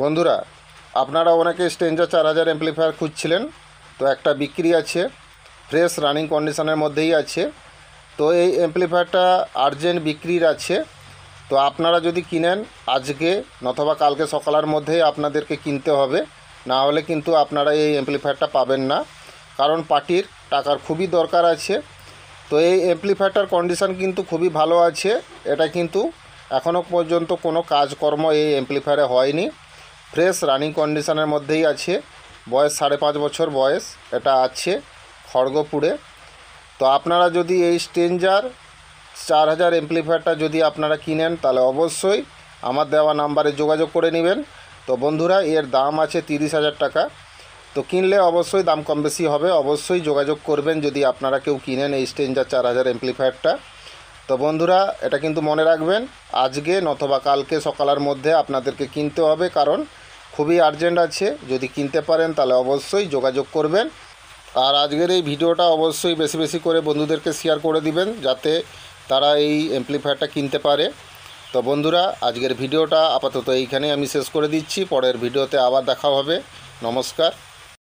বন্ধুরা, আপনারা অনেকে স্ট্রেঞ্জার 4000 অ্যাম্প্লিফায়ার খুঁজছিলেন, তো একটা বিক্রি আছে, ফ্রেশ রানিং কন্ডিশনের মধ্যেই আছে। তো এই অ্যাম্প্লিফায়ারটা আর্জেন্ট বিক্রির আছে। তো আপনারা যদি কিনেন আজকে অথবা কালকে সকালের মধ্যেই আপনাদেরকে কিনতে হবে, না হলে কিন্তু আপনারা এই অ্যাম্প্লিফায়ারটা পাবেন না, কারণ পার্টির টাকার খুবই দরকার আছে। তো এই অ্যাম্প্লিফায়ারটার কন্ডিশন কিন্তু খুবই ভালো আছে। এটা কিন্তু এখনও পর্যন্ত কোনো কাজকর্ম এই অ্যাম্প্লিফায়ারে হয়নি, ফ্রেশ রানিং কন্ডিশনের মধ্যেই আছে। বয়স 5.5 বছর বয়স এটা আছে খড়গপুরে। তো আপনারা যদি এই স্ট্রেঞ্জার 4000 অ্যাম্প্লিফায়ারটা যদি আপনারা কিনেন, তাহলে অবশ্যই আমার দেওয়া নাম্বারে যোগাযোগ করে নেবেন। তো বন্ধুরা, এর দাম আছে 30,000 টাকা। তো কিনলে অবশ্যই দাম কম বেশি হবে, অবশ্যই যোগাযোগ করবেন যদি আপনারা কেউ কিনেন এই স্ট্রেঞ্জার 4000 অ্যাম্প্লিফায়ারটা। তো বন্ধুরা, এটা কিন্তু মনে রাখবেন, আজকে নতবা কালকে সকালের মধ্যে আপনাদেরকে কিনতে হবে, কারণ খুবই আর্জেন্ট আছে। যদি কিনতে পারেন তাহলে অবশ্যই যোগাযোগ করবেন। আর আজকের এই ভিডিওটা অবশ্যই বেশি বেশি করে বন্ধুদেরকে শেয়ার করে দিবেন, যাতে তারা এই অ্যাম্প্লিফায়ারটা কিনতে পারে। তো বন্ধুরা, আজকের ভিডিওটা আপাতত এইখানেই আমি শেষ করে দিচ্ছি। পরের ভিডিওতে আবার দেখা হবে। নমস্কার।